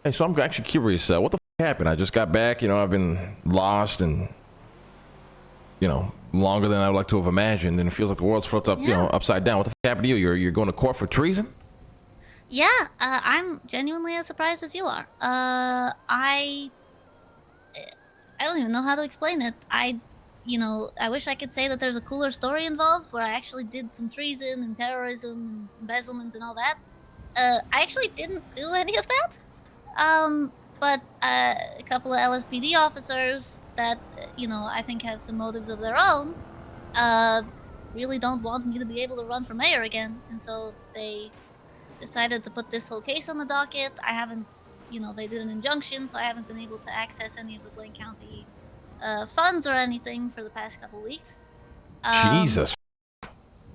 Hey, so I'm actually curious. What the happened? I just got back. I've been lost and longer than I would like to have imagined, and it feels like the world's flipped up, Yeah. upside down. What the happened to you? You're going to court for treason? Yeah, I'm genuinely as surprised as you are. I don't even know how to explain it. I wish I could say that there's a cooler story involved where I actually did some treason and terrorism and embezzlement and all that. I actually didn't do any of that. But a couple of LSPD officers that, I think have some motives of their own, uh, really don't want me to be able to run for mayor again. And so they decided to put this whole case on the docket. I haven't, they did an injunction, so I haven't been able to access any of the Blaine County funds or anything for the past couple weeks. Um, Jesus.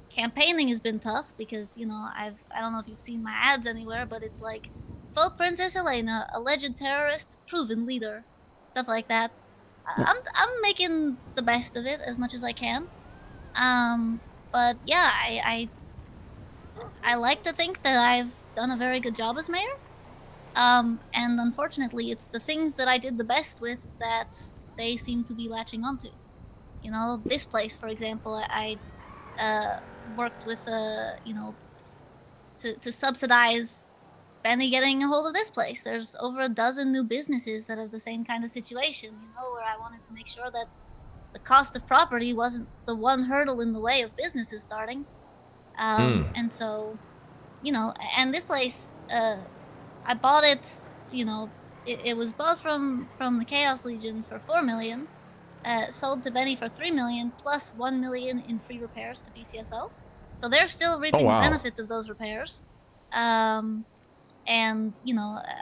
Campaigning has been tough because, I don't know if you've seen my ads anywhere, but it's like, vote Princess Elena, alleged terrorist, proven leader, stuff like that. I'm making the best of it as much as I can. But yeah, I like to think that I've done a very good job as mayor. And unfortunately, it's the things that I did the best with that they seem to be latching onto. This place, for example, I worked with, to subsidize Benny getting a hold of this place. There's over a dozen new businesses that have the same kind of situation, where I wanted to make sure that the cost of property wasn't the one hurdle in the way of businesses starting. And so, and this place, I bought it. It was bought from the Chaos Legion for 4 million, sold to Benny for 3 million plus 1 million in free repairs to BCSO. So they're still Oh reaping the wow. benefits of those repairs. And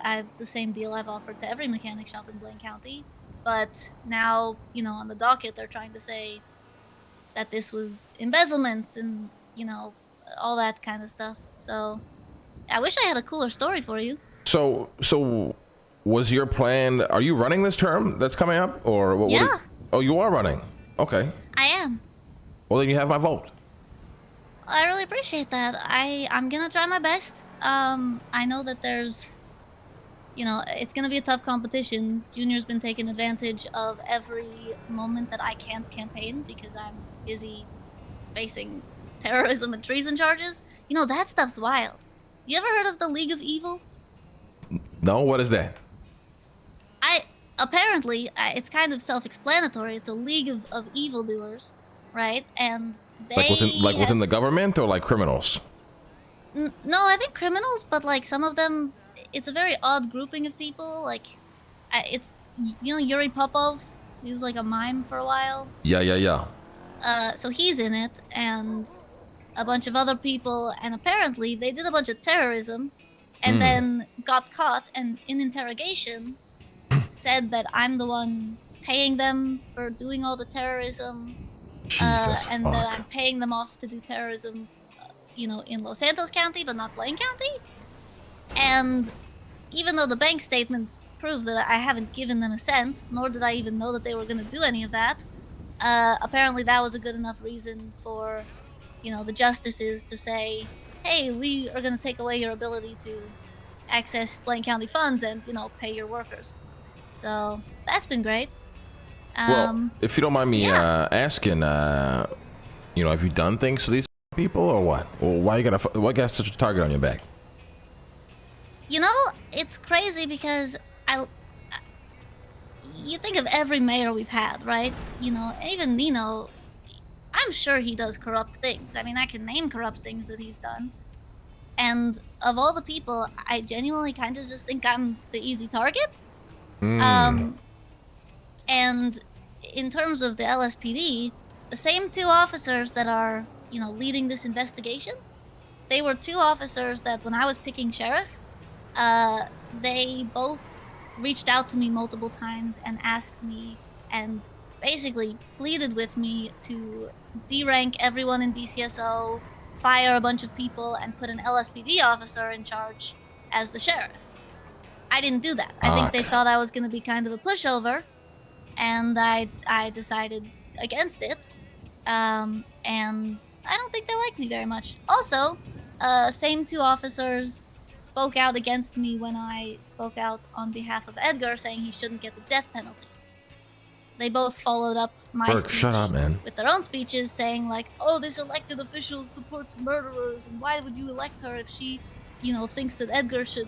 I've the same deal I've offered to every mechanic shop in Blaine County. But now, on the docket, they're trying to say that this was embezzlement and all that kind of stuff. So I wish I had a cooler story for you. So was your plan? Are you running this term that's coming up, or what? Yeah, Oh, you are running. Okay. I am. Well, then you have my vote. I really appreciate that. I'm gonna try my best. I know that there's, it's gonna be a tough competition. Junior's been taking advantage of every moment that I can't campaign because I'm busy facing terrorism and treason charges. That stuff's wild. You ever heard of the League of Evil? No, what is that? Apparently, it's kind of self-explanatory. It's a league of evildoers, right? And Like they within have the government, or like criminals? no, I think criminals, but like some of them, it's a very odd grouping of people. Like, it's Yuri Popov. He was like a mime for a while. Yeah. So he's in it, and a bunch of other people, and apparently they did a bunch of terrorism, and then got caught, and in interrogation, said that I'm the one paying them for doing all the terrorism, Jesus and fuck. that I'm paying them off to do terrorism, in Los Santos County, but not Blaine County. And even though the bank statements prove that I haven't given them a cent, nor did I even know that they were going to do any of that, apparently that was a good enough reason for, the justices to say, hey, we are going to take away your ability to access Blaine County funds and, pay your workers. So that's been great. Well, if you don't mind me Yeah. asking, have you done things to these people or what? Or why you got such a target on your back? It's crazy because you think of every mayor we've had, right? Even Nino, I'm sure he does corrupt things. I mean, I can name corrupt things that he's done. And of all the people, I genuinely kind of just think I'm the easy target. And in terms of the LSPD, the same two officers that are, leading this investigation, they were two officers that when I was picking sheriff, they both reached out to me multiple times and asked me and basically pleaded with me to derank everyone in BCSO, fire a bunch of people, and put an LSPD officer in charge as the sheriff. I didn't do that. I think they thought I was going to be kind of a pushover, and I decided against it. And I don't think they like me very much. Also, same two officers spoke out against me when I spoke out on behalf of Edgar, saying he shouldn't get the death penalty. They both followed up my Burke, speech shut up, man. with their own speeches, saying like, "Oh, this elected official supports murderers, and why would you elect her if she, thinks that Edgar should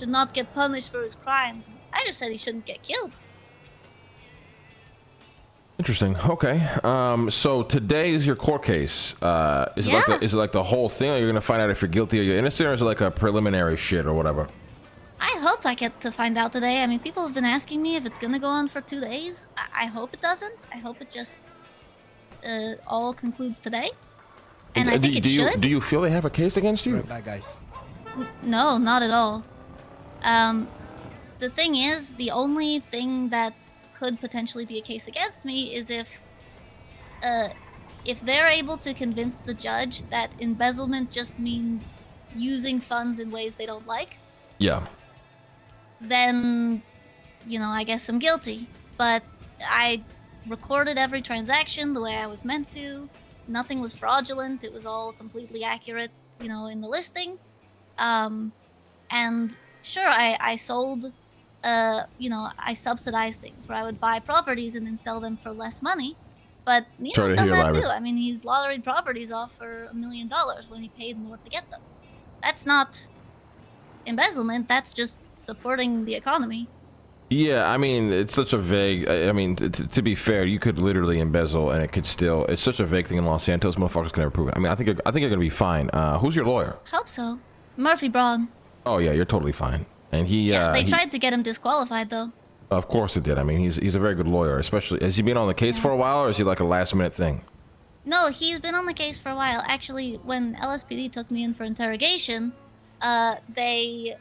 not get punished for his crimes?" And I just said he shouldn't get killed. Interesting. Okay. So today is your court case. Is it like the whole thing, or you're gonna find out if you're guilty or you're innocent, or is it like a preliminary shit or whatever? I hope I get to find out today. I mean, people have been asking me if it's gonna go on for 2 days. I hope it doesn't. I hope it just all concludes today. And I think it should. Do you feel they have a case against you? Right back, guys. No, not at all. The thing is, the only thing that could potentially be a case against me is if they're able to convince the judge that embezzlement just means using funds in ways they don't like. Yeah. Then, I guess I'm guilty. But I recorded every transaction the way I was meant to. Nothing was fraudulent. It was all completely accurate, in the listing. And sure, I sold, I subsidized things where I would buy properties and then sell them for less money. But Nino's done that too. I mean, he's lotteried properties off for $1 million when he paid more to get them. That's not embezzlement. That's just supporting the economy. Yeah, I mean, it's such a vague. I mean, to be fair, you could literally embezzle, and it could still. It's such a vague thing in Los Santos. Motherfuckers can never prove it. I mean, I think you're gonna be fine. Who's your lawyer? Hope so. Murphy Braun. Oh yeah, you're totally fine. And they tried to get him disqualified though. Of course it did. I mean, he's a very good lawyer. Especially, has he been on the case for a while, or is he like a last minute thing? No, he's been on the case for a while. Actually, when LSPD took me in for interrogation, they,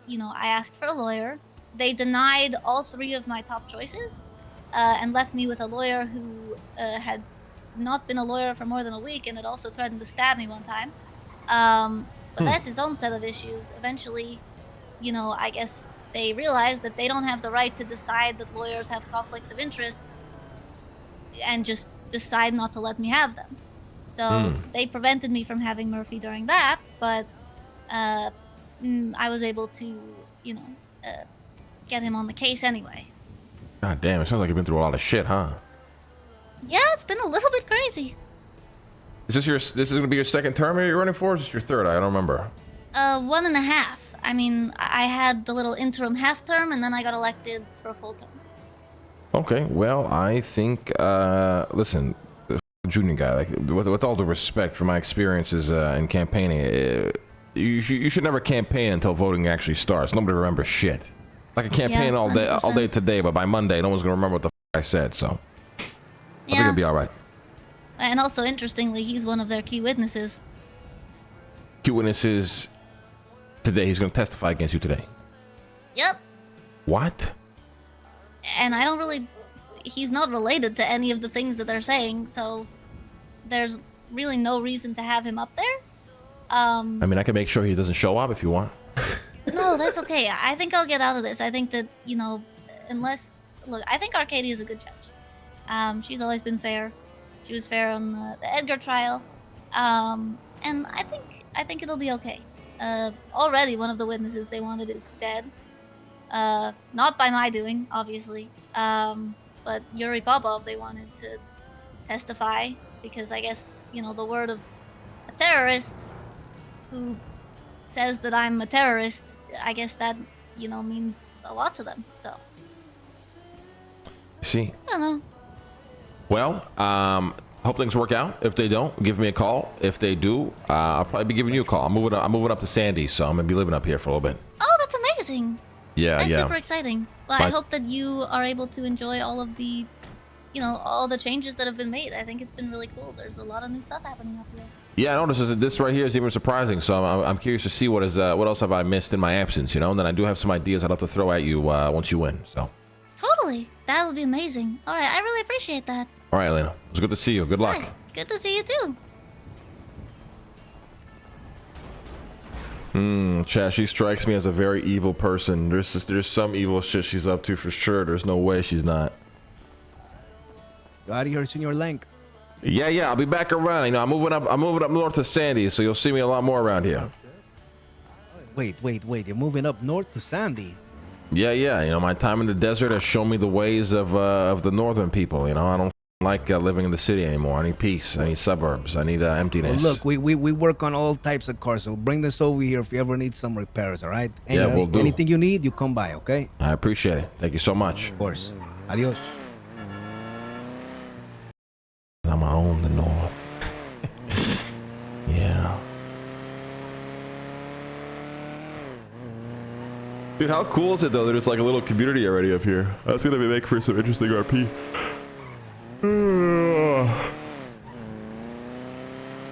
I asked for a lawyer. They denied all 3 of my top choices, and left me with a lawyer who had not been a lawyer for more than a week and had also threatened to stab me one time. But that's his own set of issues. Eventually, I guess they realized that they don't have the right to decide that lawyers have conflicts of interest and just decide not to let me have them. So they prevented me from having Murphy during that, but I was able to, get him on the case anyway. God damn, it sounds like you've been through a lot of shit, huh? Yeah, it's been a little bit crazy. This is gonna be your second term you're running for, or is this your third? I don't remember. 1.5. I mean, I had the little interim half term, and then I got elected for a full term. Okay, well, I think, listen, the junior guy, like, with all due respect for my experiences in campaigning, you should never campaign until voting actually starts. Nobody remembers shit. I can campaign all day today, but by Monday, no one's gonna remember what the I said. So I think it'll be all right. And also, interestingly, he's one of their key witnesses. Key witnesses today. He's gonna testify against you today. Yep. What? And I don't really. He's not related to any of the things that they're saying, so there's really no reason to have him up there. I mean, I can make sure he doesn't show up if you want. No, that's okay. I think I'll get out of this. I think that, unless... Look, I think Arcadia is a good judge. She's always been fair. She was fair on the Edgar trial. And I think it'll be okay. Already one of the witnesses they wanted is dead. Not by my doing, obviously. But Yuri Popov they wanted to testify because I guess, the word of a terrorist who says that I'm a terrorist, I guess that, means a lot to them, so. See? I don't know. Well, hope things work out. If they don't, give me a call. If they do, I'll probably be giving you a call. I'm moving up to Sandy, so I'm gonna be living up here for a little bit. Oh, that's amazing. Yeah, That's super exciting. Well, I hope that you are able to enjoy all of the, all the changes that have been made. I think it's been really cool. There's a lot of new stuff happening up here. Yeah, I know this right here is even surprising. So I'm curious to see what else have I missed in my absence, And then I do have some ideas I'd have to throw at you once you win. So. Totally, that would be amazing. All right, I really appreciate that. All right, Elena, it was good to see you. Good luck. Right. Good to see you too. Chad, she strikes me as a very evil person. There's some evil shit she's up to for sure. There's no way she's not. Got here, Senor Lank. Yeah, I'll be back around. I'm moving up north to Sandy, so you'll see me a lot more around here. Wait. You're moving up north to Sandy. Yeah, you know, my time in the desert has shown me the ways of the northern people. You know, I don't like living in the city anymore. I need peace. I need suburbs. I need emptiness. Well, look, we work on all types of cars, so bring this over here if you ever need some repairs, all right? Yeah, we'll do. Anything you need, you come by, okay? I appreciate it. Thank you so much. Of course. Adios. I'ma own the north. Yeah. Dude, how cool is it though? There's like a little community already up here. That's gonna make for some interesting RP.